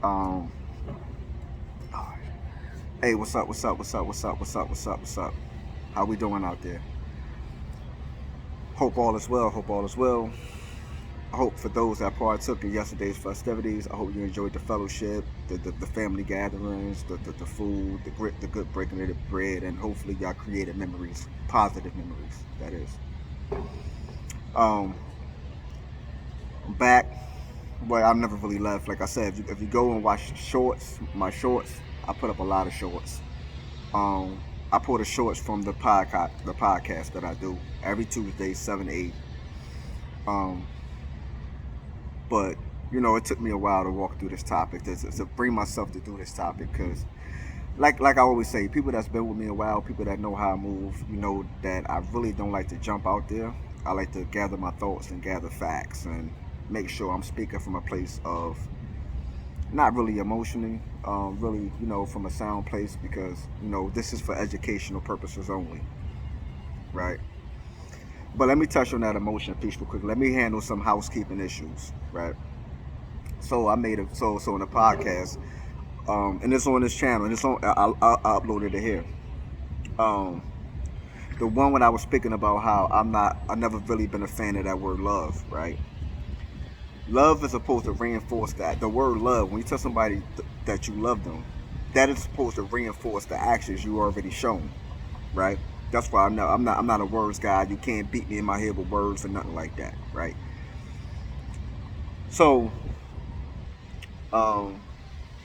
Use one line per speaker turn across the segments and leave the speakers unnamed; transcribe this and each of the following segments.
Um, hey, what's up? What's up? What's up? What's up? What's up? What's up? What's up? How we doing out there? Hope all is well. Hope all is well. I hope for those that partook in yesterday's festivities, I hope you enjoyed the fellowship, the family gatherings, the food, the good breaking of the bread, and hopefully y'all created memories, positive memories. That is. Um, I'm back. Well, I've never really left. Like I said, if you go and watch shorts, my shorts, I put up a lot of shorts. Um, I pull the shorts from the podcast that I do every Tuesday, 7 to 8. Um, but it took me a while to walk through this topic, to bring myself to do this topic, because like I always say, people that's been with me a while, people that know how I move, that I really don't like to jump out there. I like to gather my thoughts and gather facts and make sure I'm speaking from a place of not really emotionally, really, from a sound place, because this is for educational purposes only, right? But let me touch on that emotion piece real quick. Let me handle some housekeeping issues, right? So I made it. So in the podcast, and it's on this channel, and it's on. I uploaded it here. Um, the one when I was speaking about how I never really been a fan of that word love, right? Love is supposed to reinforce that. The word love, when you tell somebody that you love them, that is supposed to reinforce the actions you already shown, right? That's why I'm not a words guy. You can't beat me in my head with words or nothing like that, right? So, um,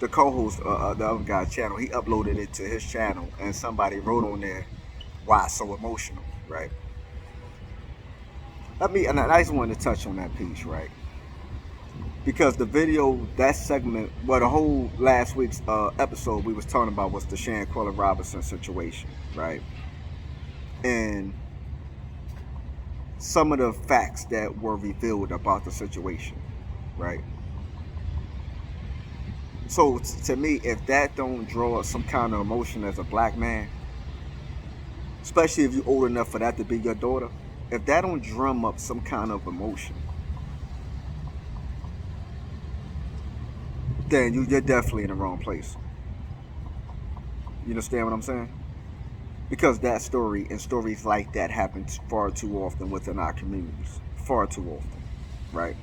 the co-host, the other guy's channel, he uploaded it to his channel, and somebody wrote on there, "Why so emotional?" Right? And I just wanted to touch on that piece, right? Because the video, that segment, well, the whole last week's episode we was talking about was the Shanquella Robinson situation, right? And some of the facts that were revealed about the situation, right? So to me, if that don't draw some kind of emotion as a black man, especially if you're old enough for that to be your daughter, if that don't drum up some kind of emotion, then you're definitely in the wrong place. You understand what I'm saying? Because that story and stories like that happen far too often within our communities. Far too often, right?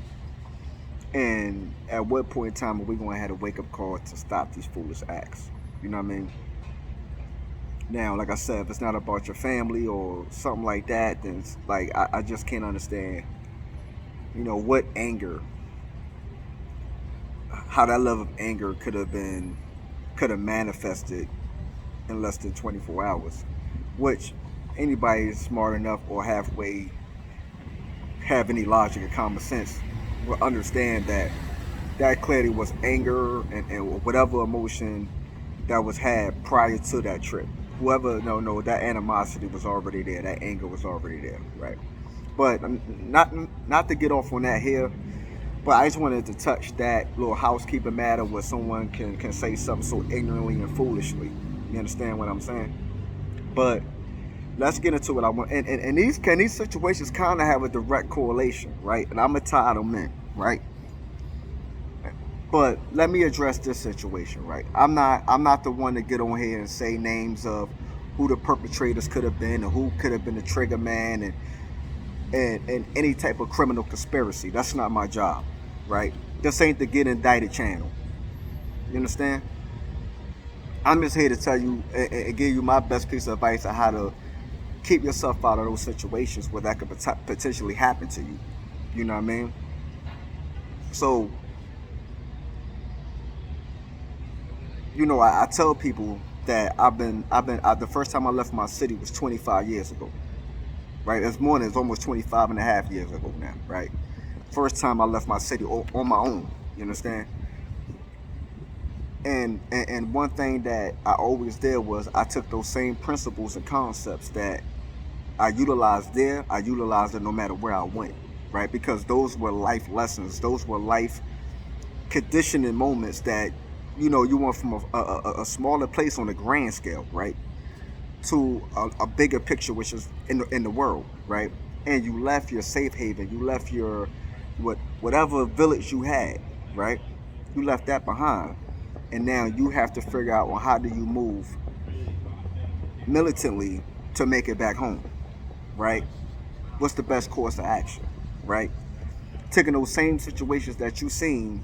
And at what point in time are we going to have a wake up call to stop these foolish acts? You know what I mean? Now, like I said, if it's not about your family or something like that, then it's like I just can't understand, what anger, how that level of anger could have manifested in less than 24 hours, which anybody smart enough or halfway have any logic or common sense will understand that that clearly was anger and whatever emotion that was had prior to that trip. Whoever, no, that animosity was already there. That anger was already there, right? But not to get off on that here, but I just wanted to touch that little housekeeping matter where someone can say something so ignorantly and foolishly. You understand what I'm saying? But let's get into what I want. And these situations kind of have a direct correlation, right? And I'm gonna tie them in, right? But let me address this situation, right? I'm not the one to get on here and say names of who the perpetrators could have been, or who could have been the trigger man, and any type of criminal conspiracy. That's not my job, right? This ain't the get indicted channel. You understand? I'm just here to tell you and give you my best piece of advice on how to keep yourself out of those situations where that could potentially happen to you. You know what I mean? So, I tell people that the first time I left my city was 25 years ago, right? It's almost 25 and a half years ago now, right? First time I left my city on my own, you understand? And one thing that I always did was I took those same principles and concepts that I utilized there, I utilized it no matter where I went, right? Because those were life lessons, those were life conditioning moments that you went from a smaller place on a grand scale, right, to a bigger picture, which is in the world, right? And you left your safe haven, you left your whatever village you had, right? You left that behind, and now you have to figure out, well, how do you move militantly to make it back home, right? What's the best course of action, right? Taking those same situations that you seen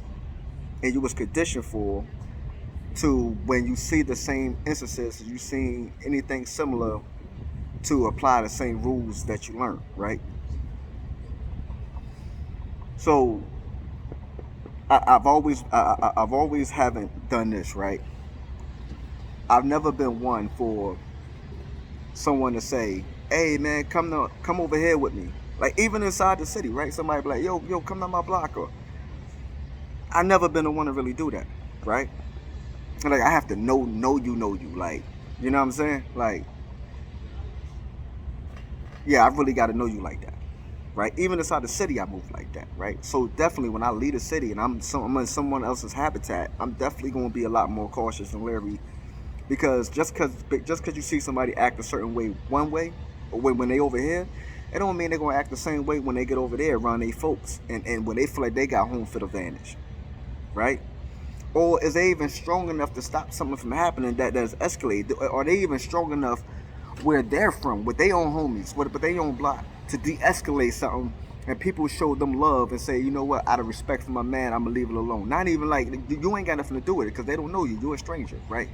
and you was conditioned for, to when you see the same instances, you seen anything similar, to apply the same rules that you learned, right? So I've always haven't done this, right? I've never been one for someone to say, "Hey man, come over here with me." Like even inside the city, right? Somebody be like, "Yo, come to my block." Or I never been the one to really do that, right? Like I have to know you, like, you know what I'm saying? Like, yeah, I really got to know you like that, right? Even inside the city, I move like that, right? So definitely, when I leave a city and I'm in someone else's habitat, I'm definitely going to be a lot more cautious and leery, because just cause you see somebody act a certain way one way, or when they over here, it don't mean they're gonna act the same way when they get over there around their folks, and when they feel like they got home field advantage, right? Or is they even strong enough to stop something from happening that's escalated? Are they even strong enough where they're from, with their own homies, but they own block, to de-escalate something, and people show them love and say, you know what, out of respect for my man, I'm gonna leave it alone. Not even like you ain't got nothing to do with it, because they don't know you. You're a stranger, right?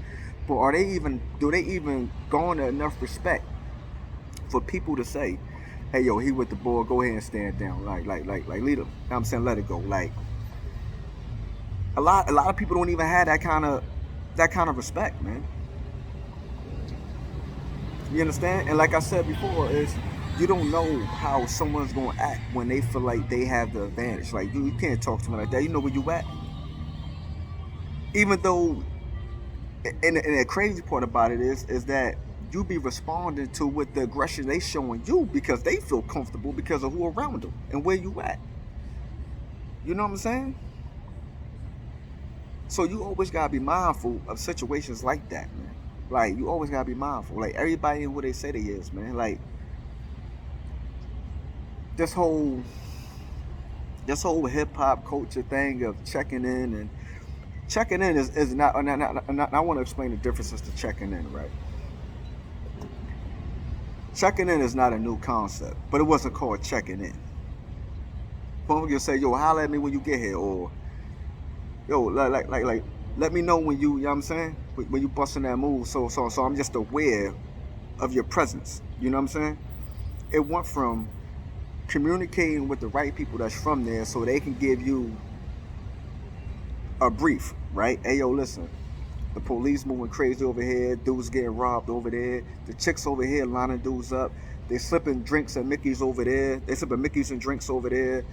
But do they even garner enough respect for people to say, hey yo, he with the boy, go ahead and stand down, like lead him. You know what I'm saying, let it go. Like a lot of people don't even have that kind of respect, man. You understand? And like I said before, is you don't know how someone's gonna act when they feel like they have the advantage. Like you can't talk to me like that. You know where you at. Even though, and the crazy part about it is that you be responding to what the aggression they showing you, because they feel comfortable because of who around them and where you at. You know what I'm saying? So you always gotta be mindful of situations like that, man. Like you always gotta be mindful. Like everybody in what they say they is, man. Like this whole this whole hip hop culture thing of checking in is not I want to explain the differences to checking in, right? Checking in is not a new concept, but it wasn't called checking in. People say, yo, holler at me when you get here, or yo, like let me know when you know what I'm saying, when you busting that move, so I'm just aware of your presence. You know what I'm saying? It went from communicating with the right people that's from there, so they can give you a brief, right? Hey yo, listen, the police moving crazy over here, dudes getting robbed over there, the chicks over here lining dudes up, they slipping drinks at Mickey's over there, they slipping Mickey's and drinks over there.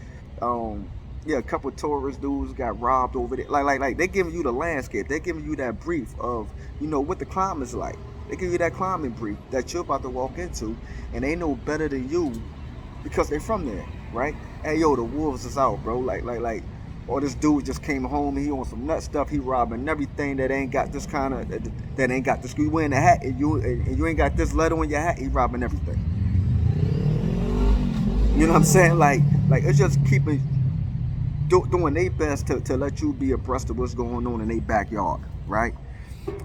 um yeah, a couple of tourist dudes got robbed over there. Like they giving you the landscape, they giving you that brief of, what the climate is like. They give you that climate brief that you're about to walk into, and they know better than you because they from there, right? Hey yo, the wolves is out, bro. Or this dude just came home and he on some nut stuff. He robbing everything that ain't got this kind of that ain't got this. You wearing a hat and you ain't got this letter on your hat. He robbing everything. You know what I'm saying? Like it's just keeping doing their best to let you be abreast of what's going on in their backyard, right?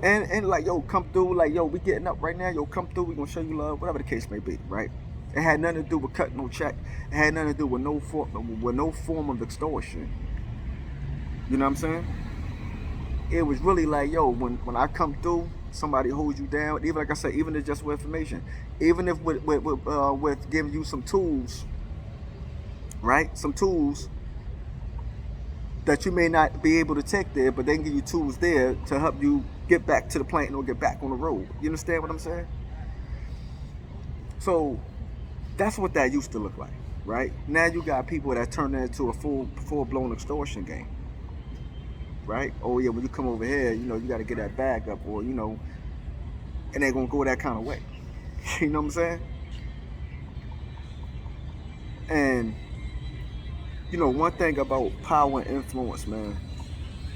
And like yo, come through. Like yo, we getting up right now. Yo, come through. We gonna show you love, whatever the case may be, right? It had nothing to do with cutting no check. It had nothing to do with no form of extortion. You know what I'm saying? It was really like, yo, when I come through, somebody holds you down. Even like I said, even if just with information, even if with giving you some tools, right? Some tools that you may not be able to take there, but they can give you tools there to help you get back to the plant or get back on the road. You understand what I'm saying? So that's what that used to look like, right? Now you got people that turn that into a full blown extortion game, right? Oh yeah, when you come over here, you got to get that bag up, or and they're gonna go that kind of way. You know what I'm saying? And one thing about power and influence, man,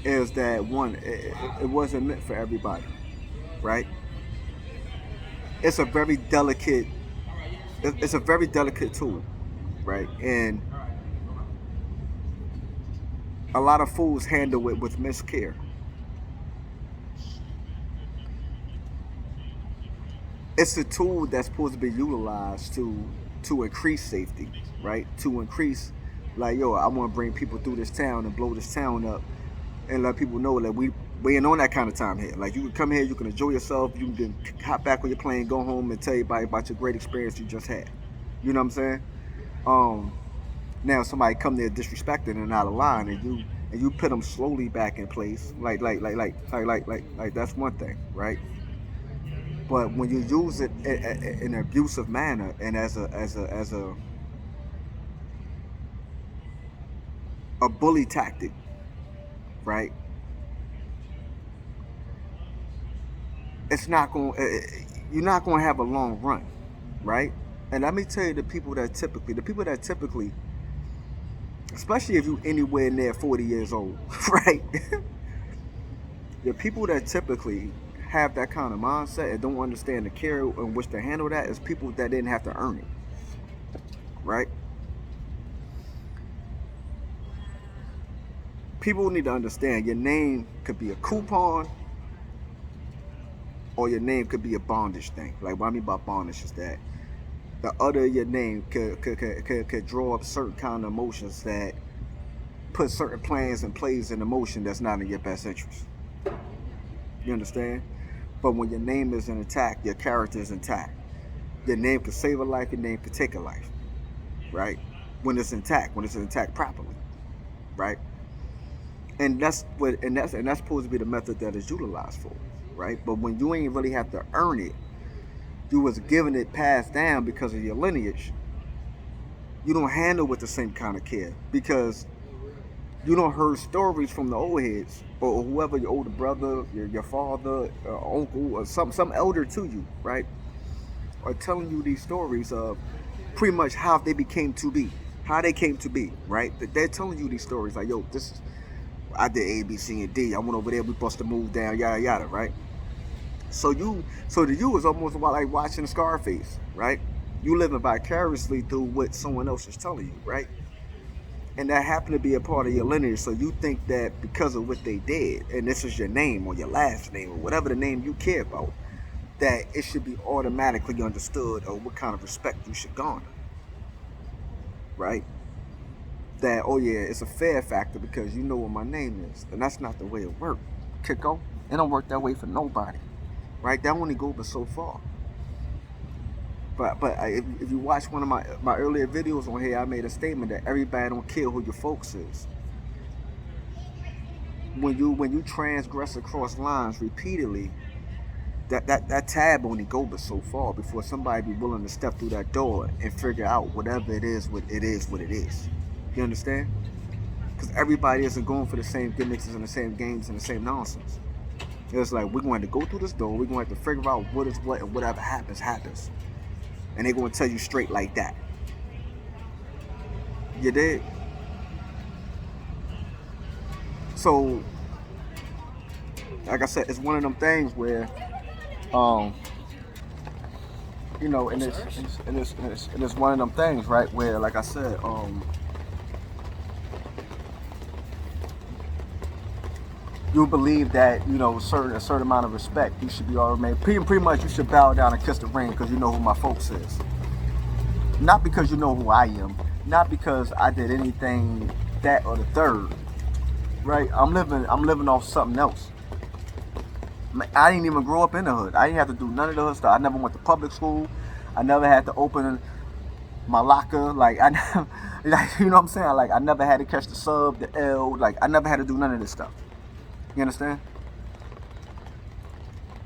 is that one, it wasn't meant for everybody, right? It's a very delicate, it's a very delicate tool, right? And A lot of fools handle it with miscare. It's a tool that's supposed to be utilized to increase safety, right? To increase, like, yo, I want to bring people through this town and blow this town up, and let people know that we ain't on that kind of time here. Like, you can come here, you can enjoy yourself, you can hop back on your plane, go home, and tell everybody about your great experience you just had. You know what I'm saying? Um, Now somebody come there disrespecting and out of line, and you put them slowly back in place, like that's one thing, right? But when you use it in an abusive manner and as a bully tactic, right? It's not going. You're not going to have a long run, right? And let me tell you, the people that typically, especially if you anywhere near 40 years old, right? The people that typically have that kind of mindset and don't understand the care in which to handle that is people that didn't have to earn it, right? People need to understand your name could be a coupon or your name could be a bondage thing. Like, what I mean by bondage is that the other your name could draw up certain kind of emotions that put certain plans and plays in motion that's not in your best interest. You understand? But when your name is intact, your character is intact. Your name could save a life, your name could take a life, right? When it's intact properly, right? And that's supposed to be the method that is utilized for, right? But when you ain't really have to earn it, you was given it passed down because of your lineage, you don't handle with the same kind of care because you don't heard stories from the old heads or whoever, your older brother, your father, uncle, or some elder to you, right? Are telling you these stories of pretty much how they became to be, how they came to be, right? They're telling you these stories like, yo, this is, I did A, B, C, and D. I went over there, we bust a move down, yada yada, right? So to you is almost like watching Scarface, right? You living vicariously through what someone else is telling you, right? And that happened to be a part of your lineage, so you think that because of what they did, and this is your name or your last name or whatever the name you care about, that it should be automatically understood or what kind of respect you should garner, right? That, oh yeah, it's a fair factor because you know what my name is, and that's not the way it works. Kiko, it don't work that way for nobody, right? That only goes but so far. But if you watch one of my earlier videos on here, I made a statement that everybody don't care who your folks is. When you transgress across lines repeatedly, that tab only go but so far before somebody be willing to step through that door and figure out whatever it is, what it is. You understand? Because everybody isn't going for the same gimmicks and the same games and the same nonsense. It's like, we're going to go through this door, we're going to have to figure out what is what, and whatever happens, happens. And they're going to tell you straight like that. You did? So, like I said, it's one of them things where, you know, and it's one of them things, right? Where, like I said, you believe that, you know, a certain amount of respect you should be already pretty much you should bow down and kiss the ring because you know who my folks is. Not because you know who I am, not because I did anything that or the third, right? I'm living off something else. I didn't even grow up in the hood. I didn't have to do none of the hood stuff. I never went to public school. I never had to open my locker. Like, like, you know what I'm saying? Like, I never had to catch the sub, the L. Like, I never had to do none of this stuff. You understand?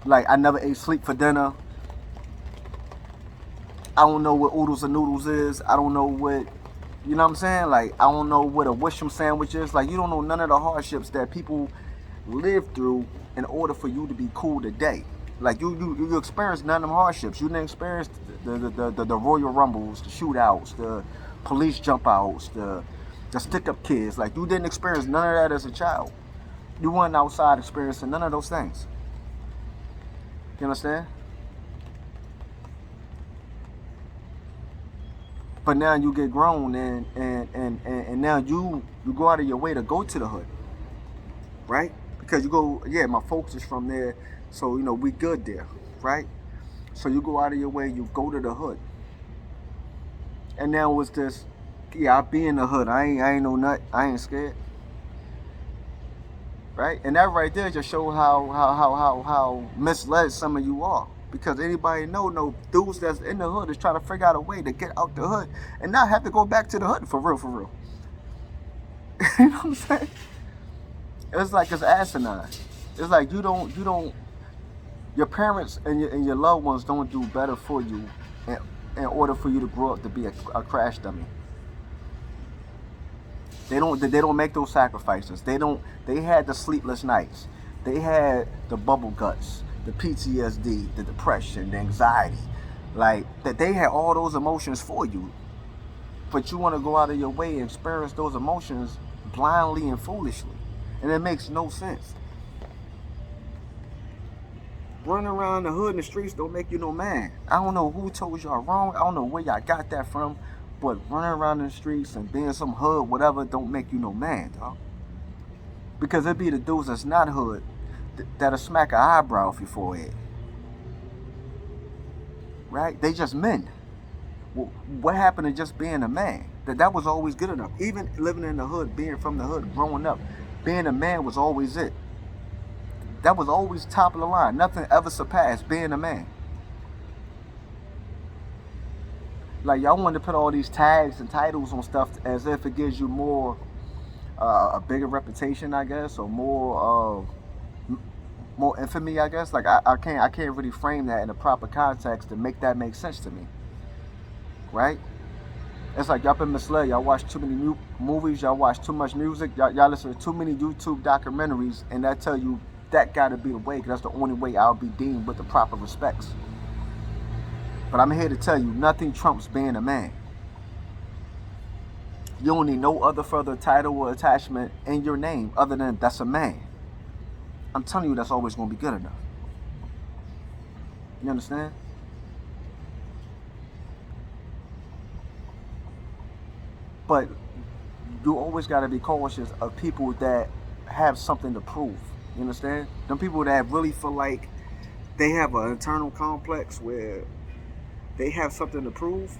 Like, I never ate sleep for dinner. I don't know what oodles and noodles is. I don't know what, you know what I'm saying? Like, I don't know what a Wisham sandwich is. Like, you don't know none of the hardships that people live through in order for you to be cool today. Like, you experienced none of them hardships. You didn't experience the Royal Rumbles, the shootouts, the police jump outs, the stick-up kids. Like, you didn't experience none of that as a child. You weren't outside experiencing none of those things. You understand? But now you get grown and now you go out of your way to go to the hood, right? Because you go, yeah, my folks is from there, so we good there, right? So you go out of your way, you go to the hood, and now it's this, yeah, I be in the hood, I ain't no nut, I ain't scared, right? And that right there just show how misled some of you are. Because anybody no dudes that's in the hood is trying to figure out a way to get out the hood and not have to go back to the hood for real. You know what I'm saying? It's like it's asinine. It's like you don't. Your parents and your loved ones don't do better for you in order for you to grow up to be a crash dummy. They don't make those sacrifices. They had the sleepless nights. They had the bubble guts, the PTSD, the depression, the anxiety. Like that they had all those emotions for you. But you want to go out of your way and experience those emotions blindly and foolishly. And it makes no sense. Running around the hood and the streets don't make you no man. I don't know who told y'all wrong. I don't know where y'all got that from. But running around in the streets and being some hood, whatever, don't make you no man, dog. Because it be the dudes that's not hood that'll smack an eyebrow off your forehead. Right? They just men. Well, what happened to just being a man? That was always good enough. Even living in the hood, being from the hood, growing up, being a man was always it. That was always top of the line. Nothing ever surpassed being a man. Like y'all want to put all these tags and titles on stuff as if it gives you more, a bigger reputation, I guess, or more infamy, I guess. Like I can't really frame that in a proper context to make that make sense to me, right? It's like y'all been misled. Y'all watch too many movies. Y'all watch too much music. Y'all listen to too many YouTube documentaries, and that tell you that got to be the way, because that's the only way I'll be deemed with the proper respects. But I'm here to tell you, nothing trumps being a man. You don't need no other further title or attachment in your name other than that's a man. I'm telling you, that's always going to be good enough. You understand? But you always got to be cautious of people that have something to prove. You understand? Them people that really feel like they have an internal complex where they have something to prove,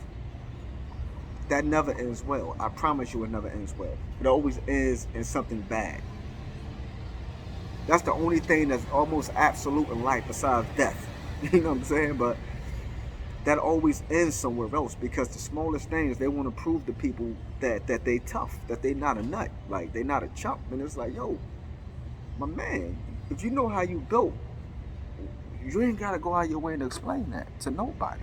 that never ends well. I promise you it never ends well. It always ends in something bad. That's the only thing that's almost absolute in life besides death. You know what I'm saying? But that always ends somewhere else, because the smallest things, they want to prove to people that they tough, that they not a nut, like they not a chump. And it's like, yo, my man, if you know how you built, you ain't got to go out your way to explain that to nobody.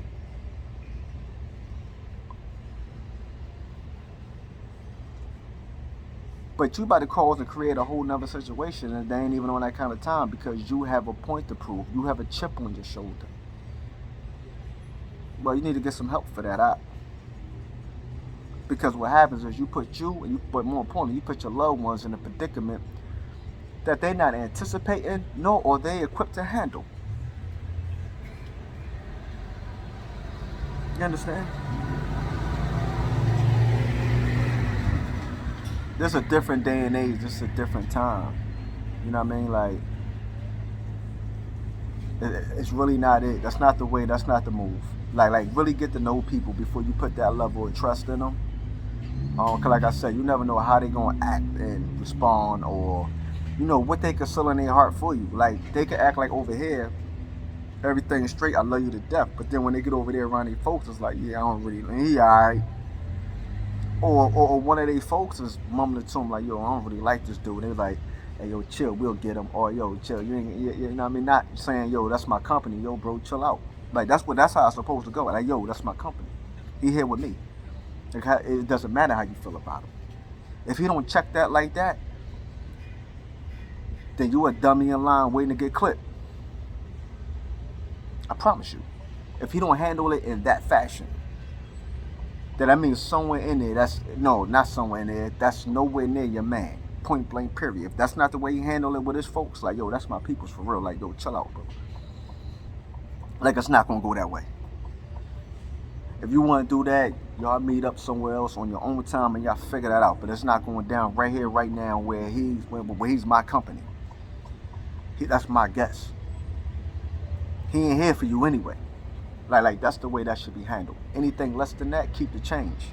But you about to cause and create a whole nother situation, and they ain't even on that kind of time, because you have a point to prove. You have a chip on your shoulder. Well, you need to get some help for that out. Because what happens is but more importantly, you put your loved ones in a predicament that they're not anticipating, nor are they equipped to handle. You understand? This is a different day and age. This is a different time. You know what I mean? Like, it's really not it. That's not the way. That's not the move. Like really get to know people before you put that level of trust in them. Cause like I said, you never know how they gonna act and respond, or what they conceal in their heart for you. Like they could act like over here, everything's straight. I love you to death. But then when they get over there around their folks, it's like, yeah, I don't really. He alright. Or one of their folks is mumbling to them like, yo, I don't really like this dude. They're like, hey, yo, chill, we'll get him. Or yo, chill, you know what I mean? Not saying, yo, that's my company. Yo, bro, chill out. Like that's how it's supposed to go. Like, yo, that's my company. He here with me. Like, it doesn't matter how you feel about him. If he don't check that like that, then you a dummy in line waiting to get clipped. I promise you. If he don't handle it in that fashion, that means somewhere in there, not somewhere in there, that's nowhere near your man. Point blank, period. If that's not the way he handle it with his folks, like, yo, that's my peoples for real. Like, yo, chill out, bro. Like, it's not gonna go that way. If you want to do that, y'all meet up somewhere else on your own time and y'all figure that out. But it's not going down right here, right now, where he's my company. That's my guest. He ain't here for you anyway. Like that's the way that should be handled. Anything less than that, keep the change.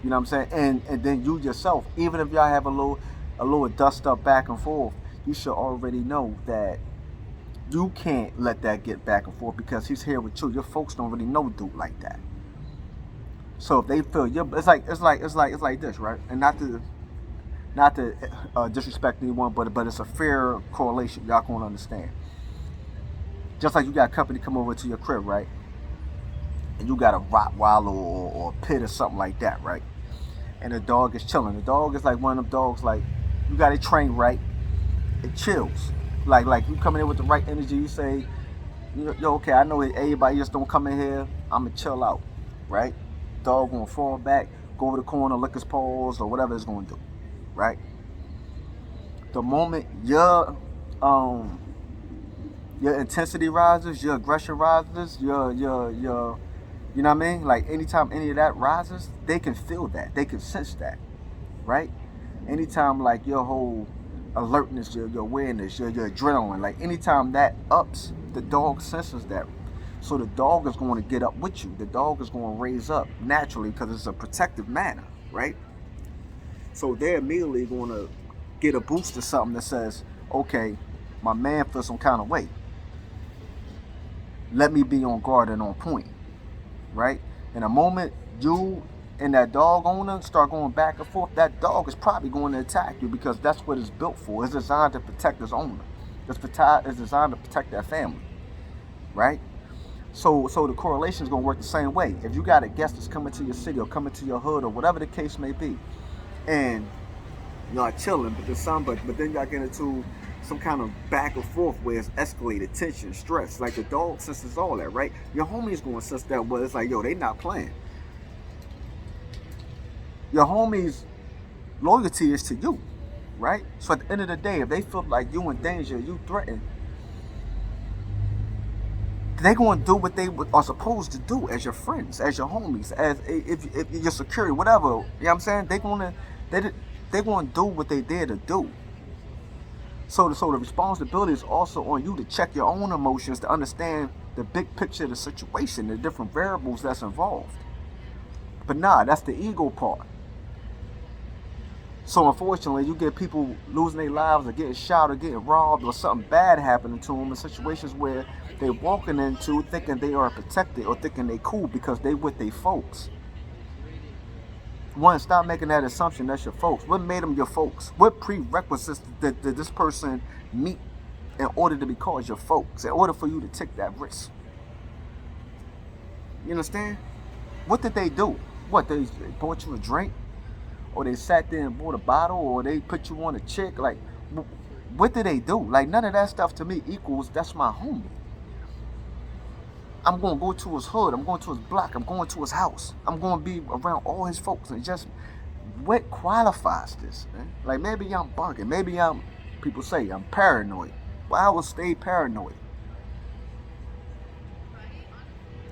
You know what I'm saying? And then you yourself, even if y'all have a little dust up back and forth, you should already know that you can't let that get back and forth because he's here with you. Your folks don't really know dude like that. So if they feel it's like this, right? And not to disrespect anyone, but it's a fair correlation. Y'all can understand. Just like you got company come over to your crib, right? And you got a Rottweiler or a pit or something like that, right? And the dog is chilling. The dog is like one of them dogs, like, you got it trained right. It chills. Like you come in with the right energy, you say, yo, okay, I know everybody just don't come in here, I'm gonna chill out, right? Dog gonna fall back, go over the corner, lick his paws, or whatever it's gonna do, right? The moment your intensity rises, your aggression rises, your you know what I mean? Like anytime any of that rises, they can feel that, they can sense that, right? Anytime like your whole alertness, your awareness, your adrenaline, like anytime that ups, the dog senses that. So the dog is going to get up with you. The dog is going to raise up naturally because it's a protective manner, right? So they're immediately going to get a boost to something that says, okay, my man feels some kind of way. Let me be on guard and on point, right? In a moment you and that dog owner start going back and forth, that dog is probably going to attack you because that's what it's built for. It's designed to protect its owner. It's designed to protect that family, right? So the correlation is going to work the same way. If you got a guest that's coming to your city or coming to your hood or whatever the case may be, and y'all chilling, but then y'all get into some kind of back and forth where it's escalated tension, stress. Like the dog senses all that, right? Your homie's going to sense that, where it's like, yo, they not playing. Your homie's loyalty is to you, right? So at the end of the day, if they feel like you in danger, you threatened, they're going to do what they are supposed to do as your friends, as your homies, as if your security, whatever. You know what I'm saying? They're going to do what they dare to do. So the responsibility is also on you to check your own emotions, to understand the big picture of the situation, the different variables that's involved. But nah, that's the ego part. So unfortunately, you get people losing their lives or getting shot or getting robbed or something bad happening to them in situations where they're walking into thinking they are protected or thinking they cool because they with their folks. One, stop making that assumption that's your folks. What made them your folks? What prerequisites did this person meet in order to be called your folks, in order for you to take that risk? You understand? What did they do? What, they bought you a drink? Or they sat there and bought a bottle? Or they put you on a chick? Like, what did they do? Like, none of that stuff to me equals, that's my homie. I'm going to go to his hood. I'm going to his block. I'm going to his house. I'm going to be around all his folks. And just, what qualifies this, man? Like, maybe I'm bugging. Maybe people say I'm paranoid. Well, I will stay paranoid.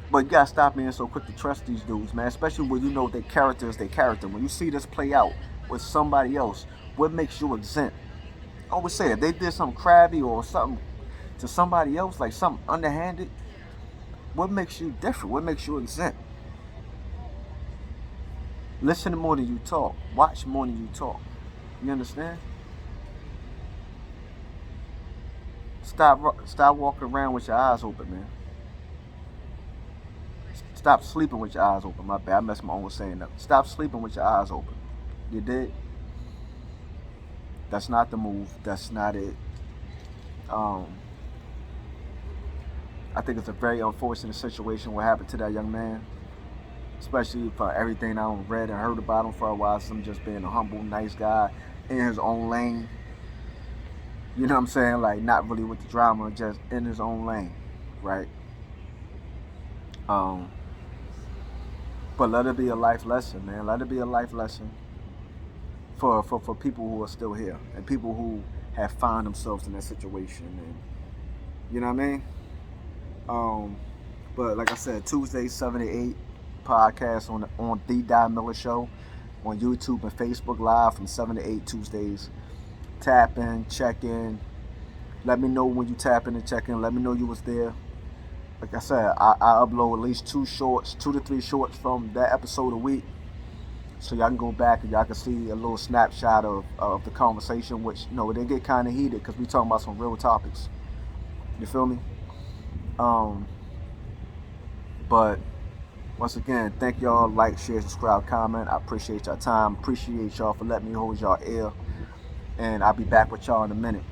But you got to stop being so quick to trust these dudes, man. Especially when you know their character is their character. When you see this play out with somebody else, what makes you exempt? I always say, if they did something crabby or something to somebody else, like something underhanded, what makes you different? What makes you exempt? Listen more than you talk. Watch more than you talk. You understand? Stop walking around with your eyes open, man. Stop sleeping with your eyes open. My bad, I messed my own with saying that. Stop sleeping with your eyes open. You did? That's not the move. That's not it. I think it's a very unfortunate situation what happened to that young man, especially for everything I read and heard about him for a while. Him just being a humble, nice guy in his own lane. You know what I'm saying? Like, not really with the drama, just in his own lane, right? But let it be a life lesson, man. Let it be a life lesson for people who are still here and people who have found themselves in that situation. And you know what I mean? But like I said, Tuesday 7 to 8 podcast on the Don Miller Show on YouTube and Facebook Live from 7 to 8 Tuesdays. Tap in, check in. Let me know when you tap in and check in. Let me know you was there. Like I said, I upload at least 2 to 3 shorts from that episode a week. So y'all can go back and y'all can see a little snapshot of the conversation, which, you know, they get kind of heated because we talking about some real topics. You feel me? But once again, thank y'all. Like, share, subscribe, comment. I appreciate y'all time. Appreciate y'all for letting me hold y'all ear. And I'll be back with y'all in a minute.